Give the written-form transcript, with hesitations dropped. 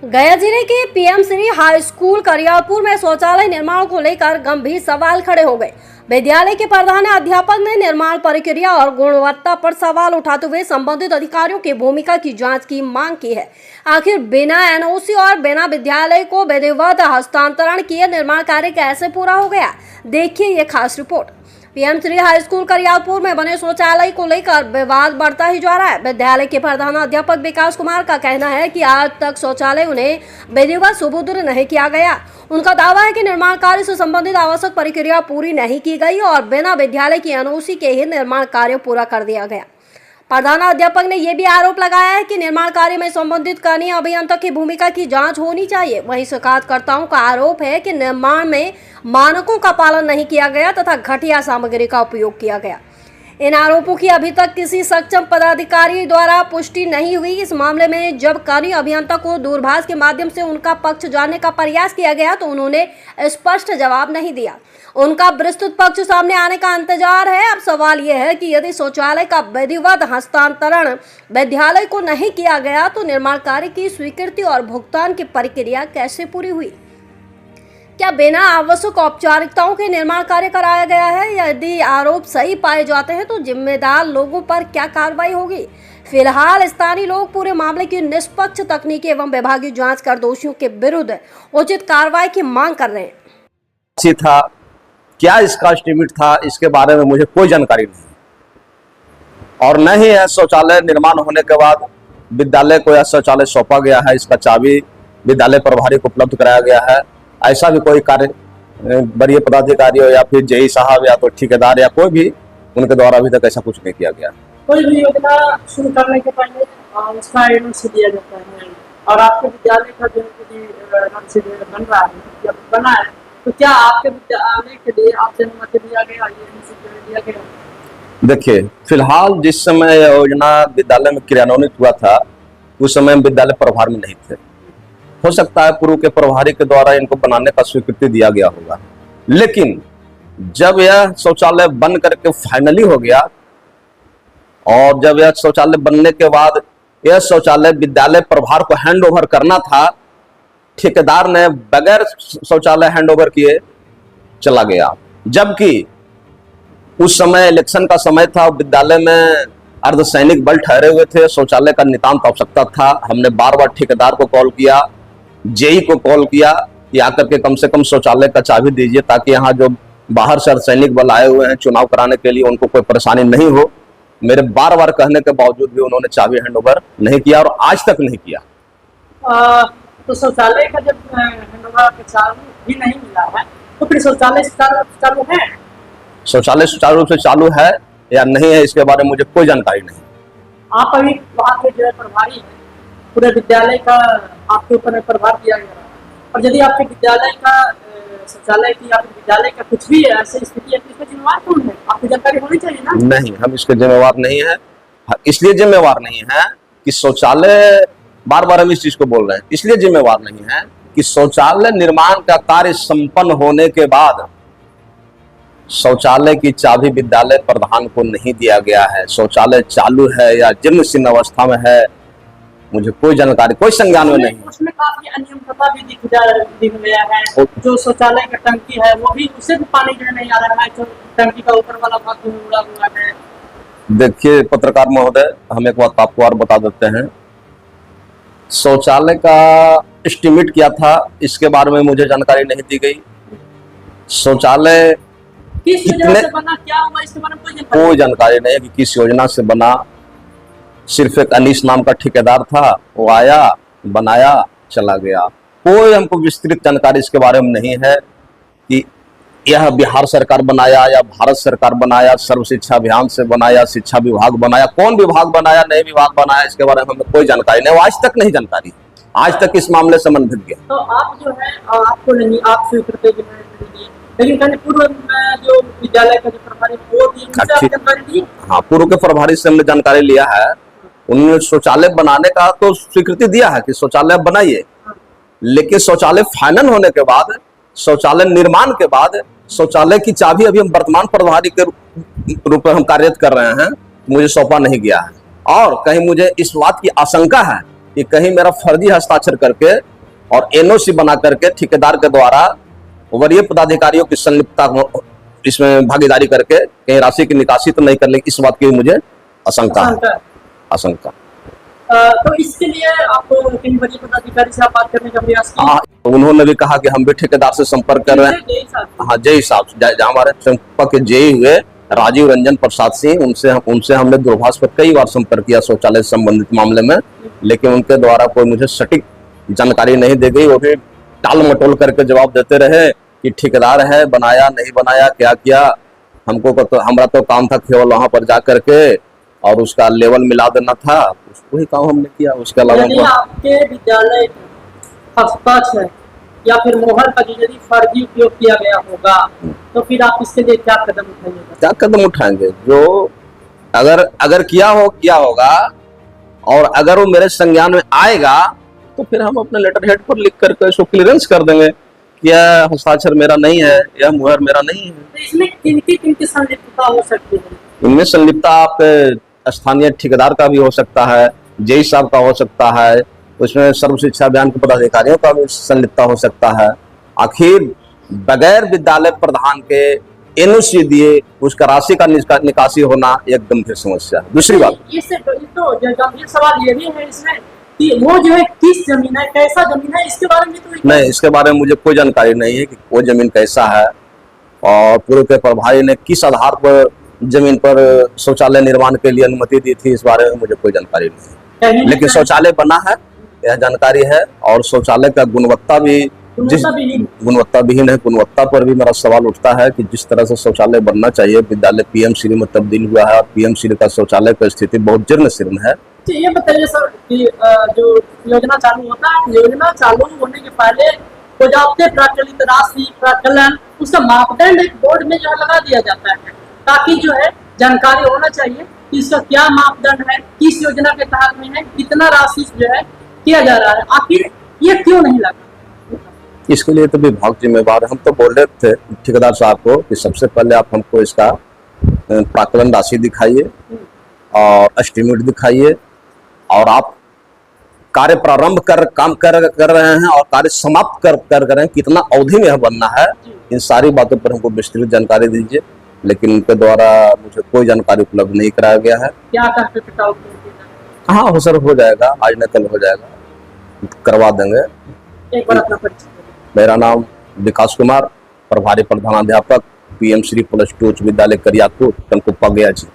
गया जिले के PM Shri high school Kariyapur में शौचालय निर्माण को लेकर गंभीर सवाल खड़े हो गए। विद्यालय के प्रधान अध्यापक ने निर्माण प्रक्रिया और गुणवत्ता पर सवाल उठाते हुए संबंधित अधिकारियों की भूमिका की जांच की मांग की है। आखिर बिना एनओसी और बिना विद्यालय को विधिवत हस्तांतरण किए निर्माण कार्य कैसे पूरा हो गया, देखिए ये खास रिपोर्ट। PM Shri high school Kariyapur में बने शौचालय को लेकर विवाद बढ़ता ही जा रहा है। विद्यालय के प्रधान अध्यापक विकास कुमार का कहना है कि आज तक शौचालय उन्हें विधिवत सुपुर्द नहीं किया गया। उनका दावा है कि निर्माण कार्य से संबंधित आवश्यक प्रक्रिया पूरी नहीं की गई और बिना विद्यालय की एनओसी के ही निर्माण कार्य पूरा कर दिया गया। प्रधान अध्यापक ने यह भी आरोप लगाया है कि निर्माण कार्य में संबंधित कनीय अभियंता की भूमिका की जांच होनी चाहिए। वहीं शिकायतकर्ताओं का आरोप है कि निर्माण में मानकों का पालन नहीं किया गया तथा घटिया सामग्री का उपयोग किया गया। इन आरोपों की अभी तक किसी सक्षम पदाधिकारी द्वारा पुष्टि नहीं हुई। इस मामले में जब कनीय अभियंता को दूरभाष के माध्यम से उनका पक्ष जानने का प्रयास किया गया तो उन्होंने स्पष्ट जवाब नहीं दिया। उनका विस्तृत पक्ष सामने आने का इंतजार है। अब सवाल यह है कि यदि शौचालय का विधिवत हस्तांतरण विद्यालय को नहीं किया गया तो निर्माण कार्य की स्वीकृति और भुगतान की प्रक्रिया कैसे पूरी हुई? क्या बिना आवश्यक औपचारिकताओं के निर्माण कार्य कराया गया है? यदि आरोप सही पाए जाते हैं तो जिम्मेदार लोगों पर क्या कार्रवाई होगी? फिलहाल स्थानीय लोग पूरे मामले की निष्पक्ष तकनीकी एवं विभागीय जांच कर दोषियों के विरुद्ध उचित कार्रवाई की मांग कर रहे हैं। था क्या इसका एस्टीमेट था, इसके बारे में मुझे कोई जानकारी नहीं और न ही है शौचालय निर्माण होने के बाद विद्यालय को यह शौचालय सौंपा गया है। इसका चाबी विद्यालय प्रभारी को उपलब्ध कराया गया है। ऐसा भी कोई कार्य वरीय पदाधिकारी हो या फिर जेई साहब या तो ठेकेदार या कोई भी उनके द्वारा अभी तक ऐसा कुछ नहीं किया गया। कोई भी योजना शुरू करने के पहले उसका एनओसी दिया जाता है और आपके विद्यालय का जो बन रहा है जब बना है तो क्या आपके विद्यालय के लिए आपसे अनुमति दिया गया, दिया गया? देखिए, फिलहाल जिस समय यह योजना विद्यालय में क्रियान्वित हुआ था उस समय विद्यालय प्रभार में नहीं थे। हो सकता है पूर्व के प्रभारी के द्वारा इनको बनाने का स्वीकृति दिया गया होगा, लेकिन जब यह शौचालय बन करके फाइनली हो गया और जब यह शौचालय बनने के बाद यह शौचालय विद्यालय प्रभार को हैंड ओवर करना था, ठेकेदार ने बगैर शौचालय हैंड ओवर किए चला गया। जबकि उस समय इलेक्शन का समय था, विद्यालय में अर्धसैनिक बल ठहरे हुए थे, शौचालय का नितांत आवश्यकता था। हमने बार बार ठेकेदार को कॉल किया, जेई को कॉल किया कि आकर के कम से कम शौचालय का चाबी दीजिए ताकि यहाँ जो बाहर से अर्धसैनिक बल आए हुए हैं चुनाव कराने के लिए उनको कोई परेशानी नहीं हो। मेरे बार बार कहने के बावजूद भी उन्होंने चाबी हैंड ओवर नहीं किया और आज तक नहीं किया। तो शौचालय का जब हैंड ओवर का चाबी भी नहीं मिला है तो फिर शौचालय चालू है? शौचालय सुचारू रूप से चालू है या नहीं है इसके बारे में मुझे कोई जानकारी नहीं। आप अभी वहाँ के जो प्रभारी है पूरे विद्यालय का आपके ऊपर प्रभार दिया गया और यदि आपके विद्यालय का शौचालय की या विद्यालय का कुछ भी ऐसी स्थिति है तो इसका जिम्मेवार कौन है? आपको जानकारी होनी चाहिए ना। नहीं, हम इसके जिम्मेवार नहीं है। इसलिए जिम्मेवार नहीं है कि शौचालय, बार बार हम इस चीज को बोल रहे हैं, इसलिए जिम्मेवार नहीं है कि शौचालय निर्माण का कार्य संपन्न होने के बाद शौचालय की चाबी विद्यालय प्रधान को नहीं दिया गया है। शौचालय चालू है या जीर्ण अवस्था में है मुझे कोई जानकारी, कोई संज्ञान में नहीं। उसमें काफी अनियमितता भी दिख गया है। जो शौचालय का टंकी है वो भी, उससे भी पानी जो नहीं आ रहा है, जो टंकी का ऊपर वाला भाग उड़ा हुआ है। देखिए पत्रकार महोदय, हम एक बात आपको और बता देते हैं, शौचालय का एस्टीमेट किया था इसके बारे में मुझे जानकारी नहीं दी गई। शौचालय किस योजना से बना, क्या हुआ, इसके बारे में कोई जानकारी नहीं है कि किस योजना से बना। सिर्फ एक अनीश नाम का ठेकेदार था, वो आया, बनाया, चला गया। कोई हमको विस्तृत जानकारी इसके बारे में नहीं है कि यह बिहार सरकार बनाया या भारत सरकार बनाया, सर्व शिक्षा अभियान से बनाया, शिक्षा विभाग बनाया, कौन विभाग बनाया, नए विभाग बनाया, इसके बारे में हमें कोई जानकारी नहीं। आज तक नहीं जानकारी, आज तक इस मामले से मन भिग गया। तो आप जो है आपको नहीं, आप स्वीकृति लेकिन पूर्व में जो विद्यालय का जो प्रभारी वो हाँ, पूर्व के प्रभारी से हमने जानकारी लिया है। उन्होंने शौचालय बनाने का तो स्वीकृति दिया है कि शौचालय बनाइए, लेकिन शौचालय फाइनल होने के बाद, शौचालय निर्माण के बाद शौचालय की चाबी अभी हम वर्तमान प्रभारी के रूप में हम कार्यरत कर रहे हैं, मुझे सौंपा नहीं गया है। और कहीं मुझे इस बात की आशंका है कि कहीं मेरा फर्जी हस्ताक्षर करके और एनओसी बना करके ठेकेदार के द्वारा वरीय पदाधिकारियों की संलिप्तता इसमें भागीदारी करके कहीं राशि की निकासी तो नहीं कर लेगी, इस बात की मुझे आशंका है। आशंका। तो इसके लिए आप कहीं वरीय पदाधिकारी से आप बात करने का प्रयास किए? हाँ, उन्होंने भी कहा कि हम भी ठेकेदार से संपर्क कर रहे हैं। हाँ, जेई साहब, जहाँ हमारे संपर्क के जेई हुए राजीव रंजन प्रसाद सिंह, उनसे हमने दूरभाष पर कई बार संपर्क किया शौचालय से संबंधित मामले में, लेकिन उनके द्वारा कोई मुझे सटीक जानकारी नहीं दी गई। वो भी टाल मटोल करके जवाब देते रहे कि ठेकेदार है, बनाया नहीं बनाया, क्या किया। हमको तो हमारा तो काम था केवल वहां पर जा करके और उसका लेवल मिला देना था, वही काम हमने किया। उसके अलावा आपके विद्यालय हस्ताक्षर या फिर मोहर का यदि फर्जी उपयोग किया गया होगा तो फिर आप इसके लिए क्या कदम उठाएंगे? क्या कदम उठाएंगे? जो अगर किया होगा और अगर वो मेरे संज्ञान में आएगा तो फिर हम अपने लेटर हेड पर लिख करके इसको क्लियरेंस कर देंगे कि यह हस्ताक्षर मेरा नहीं है, यह मुहर मेरा नहीं है। तो इसमें किनकी संलिप्तता हो सकती है? इनमें संलिप्तता आप स्थानीय ठेकेदार का भी हो सकता है, जेई साहब का हो सकता है, उसमें सर्व शिक्षा अभियान के पदाधिकारियों का भी संलिप्तता हो सकता है। आखिर बगैर विद्यालय प्रधान के एनओसी दिए उसका राशि का निकासी होना एक गंभीर समस्या है। दूसरी बात, तो गंभीर सवाल ये भी है इसमें कि वो जो है किस जमीन है, कैसा जमीन है, इसके बारे में तो नहीं, इसके बारे में मुझे कोई जानकारी नहीं है कि वो जमीन कैसा है और पूर्व के प्रभारी ने किस आधार पर जमीन पर शौचालय निर्माण के लिए अनुमति दी थी, इस बारे में मुझे कोई जानकारी नहीं है। लेकिन शौचालय बना है यह जानकारी है, और शौचालय का गुणवत्ता भी गुणवत्ता विहीन है। गुणवत्ता पर भी मेरा सवाल उठता है कि जिस तरह से शौचालय बनना चाहिए, विद्यालय पीएम श्री में तब्दील हुआ है और पीएम श्री का शौचालय की स्थिति बहुत जीर्ण शीर्ण है। ये बताइए सर कि जो योजना चालू होता है, योजना चालू होने के पहले वो जाते प्राकलित राशि प्राकलन उसका मापदंड एक बोर्ड में जो है लगा दिया जाता है, ताकि जो है जानकारी होना चाहिए कि इसका क्या मापदंड है, किस योजना के तहत में है, कितना राशि जो है किया जा रहा है, आखिर ये क्यों नहीं लगा? इसके लिए तो विभाग जिम्मेवार है। हम तो बोल रहे थे ठेकेदार साहब को कि सबसे पहले आप हमको इसका प्राकलन राशि दिखाइए और एस्टिमेट दिखाइए, और आप कार्य प्रारंभ काम कर रहे हैं और कार्य समाप्त कर रहे हैं, कितना अवधि में यह बनना है, इन सारी बातों पर हमको विस्तृत जानकारी दीजिए। लेकिन उनके द्वारा मुझे कोई जानकारी उपलब्ध नहीं कराया गया है। क्या कहते हैं? हाँ, हो सर, हो जाएगा, आज न कल हो जाएगा, करवा देंगे। एक बार अपना परिचय। मेरा नाम विकास कुमार, प्रभारी प्रधानाध्यापक पीएम श्री +2 उच्च विद्यालय करियापुर, टनकुप्पा गया जी।